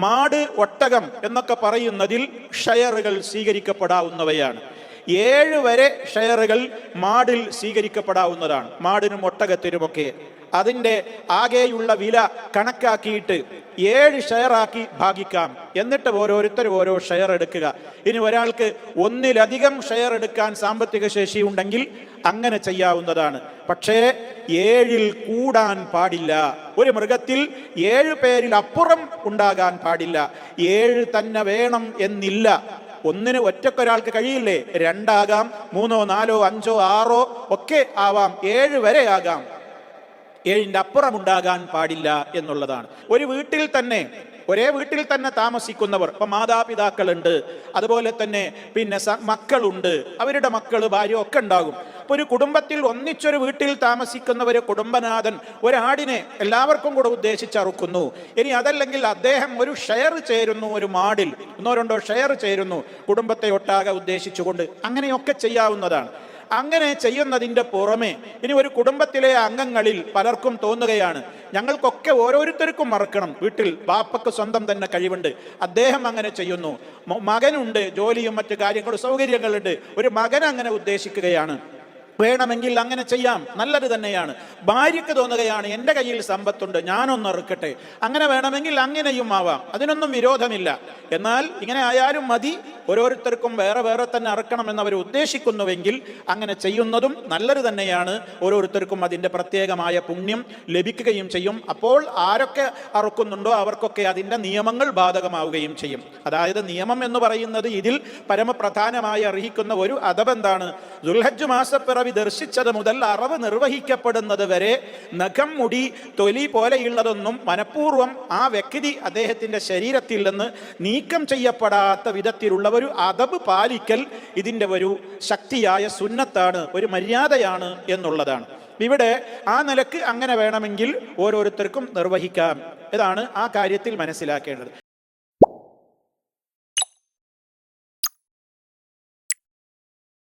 മാട്, ഒട്ടകം എന്നൊക്കെ പറയുന്നതിൽ ഷെയറുകൾ സ്വീകരിക്കപ്പെടാവുന്നവയാണ്. 7 വരെ ഷെയറുകൾ മാടിൽ സ്വീകരിക്കപ്പെടാവുന്നതാണ്. മാടിനും ഒട്ടകത്തിനുമൊക്കെ അതിൻ്റെ ആകെയുള്ള വില കണക്കാക്കിയിട്ട് 7 ഷെയറാക്കി ഭാഗിക്കാം. എന്നിട്ട് ഓരോരുത്തരും ഓരോ ഷെയർ എടുക്കുക. ഇനി ഒരാൾക്ക് ഒന്നിലധികം ഷെയർ എടുക്കാൻ സാമ്പത്തിക ശേഷി ഉണ്ടെങ്കിൽ അങ്ങനെ ചെയ്യാവുന്നതാണ്. പക്ഷേ 7-ൽ കൂടാൻ പാടില്ല. ഒരു മൃഗത്തിൽ 7 പേരിൽ അപ്പുറം ഉണ്ടാകാൻ പാടില്ല. 7 തന്നെ വേണം എന്നില്ല. ഒന്നിന് ഒറ്റക്കൊരാൾക്ക് കഴിയില്ലേ? 2 ആകാം, 3, 4, 5, 6 ഒക്കെ ആവാം. 7 വരെ ആകാം. 7-ന്റെ അപ്പുറം ഉണ്ടാകാൻ പാടില്ല എന്നുള്ളതാണ്. ഒരു വീട്ടിൽ തന്നെ, ഒരേ വീട്ടിൽ തന്നെ താമസിക്കുന്നവർ, ഇപ്പൊ മാതാപിതാക്കളുണ്ട്, അതുപോലെ തന്നെ പിന്നെ മക്കളുണ്ട്, അവരുടെ മക്കള്, ഭാര്യ ഒക്കെ ഉണ്ടാകും. അപ്പൊ ഒരു കുടുംബത്തിൽ ഒന്നിച്ചൊരു വീട്ടിൽ താമസിക്കുന്നവര്, കുടുംബനാഥൻ ഒരാടിനെ എല്ലാവർക്കും കൂടെ ഉദ്ദേശിച്ചറുക്കുന്നു. ഇനി അതല്ലെങ്കിൽ അദ്ദേഹം ഒരു ഷെയർ ചേരുന്നു, ഒരു മാടിൽ 1 2 ഷെയർ ചേരുന്നു കുടുംബത്തെ ഒട്ടാകെ ഉദ്ദേശിച്ചുകൊണ്ട്, അങ്ങനെയൊക്കെ ചെയ്യാവുന്നതാണ്. അങ്ങനെ ചെയ്യുന്നതിൻ്റെ പുറമെ ഇനി ഒരു കുടുംബത്തിലെ അംഗങ്ങളിൽ പലർക്കും തോന്നുകയാണ്, ഞങ്ങൾക്കൊക്കെ ഓരോരുത്തർക്കും മറക്കണം, വീട്ടിൽ ബാപ്പക്ക് സ്വന്തം തന്നെ കഴിവുണ്ട്, അദ്ദേഹം അങ്ങനെ ചെയ്യുന്നു, മകനുണ്ട്, ജോലിയും മറ്റു കാര്യങ്ങളും സൗകര്യങ്ങളുണ്ട്, ഒരു മകൻ അങ്ങനെ ഉദ്ദേശിക്കുകയാണ്, വേണമെങ്കിൽ അങ്ങനെ ചെയ്യാം, നല്ലത് തന്നെയാണ്. ഭാര്യയ്ക്ക് തോന്നുകയാണ്, എൻ്റെ കയ്യിൽ സമ്പത്തുണ്ട്, ഞാനൊന്ന് ഇറക്കട്ടെ, അങ്ങനെ വേണമെങ്കിൽ അങ്ങനെയും ആവാം, അതിനൊന്നും വിരോധമില്ല. എന്നാൽ ഇങ്ങനെ ആയാലും മതി, ഓരോരുത്തർക്കും വേറെ വേറെ തന്നെ അറക്കണമെന്ന് അവർ ഉദ്ദേശിക്കുന്നുവെങ്കിൽ അങ്ങനെ ചെയ്യുന്നതും നല്ലത് തന്നെയാണ്. ഓരോരുത്തർക്കും അതിൻ്റെ പ്രത്യേകമായ പുണ്യം ലഭിക്കുകയും ചെയ്യും. അപ്പോൾ ആരൊക്കെ അറുക്കുന്നുണ്ടോ അവർക്കൊക്കെ അതിൻ്റെ നിയമങ്ങൾ ബാധകമാവുകയും ചെയ്യും. അതായത് നിയമം എന്ന് പറയുന്നത് ഇതിൽ പരമപ്രധാനമായി അർഹിക്കുന്ന ഒരു അദബെന്താണ്? ദുൽഹജ്ജ് മാസപ്പിറവി ദർശിച്ചത് മുതൽ അറവ് നിർവഹിക്കപ്പെടുന്നത് വരെ നഖം, മുടി, തൊലി പോലെയുള്ളതൊന്നും മനഃപൂർവ്വം ആ വ്യക്തി അദ്ദേഹത്തിൻ്റെ ശരീരത്തിൽ നിന്ന് നീക്കം ചെയ്യപ്പെടാത്ത വിധത്തിലുള്ള ഒരു അദബ് പാലിക്കൽ ഇതിൻ്റെ ഒരു ശക്തിയായ സുന്നത്താണ്, ഒരു മര്യാദയാണ് എന്നുള്ളതാണ്. ഇവിടെ ആ നിലക്ക് അങ്ങനെ വേണമെങ്കിൽ ഓരോരുത്തർക്കും നിർവഹിക്കാം. ഇതാണ് ആ കാര്യത്തിൽ മനസ്സിലാക്കേണ്ടത്.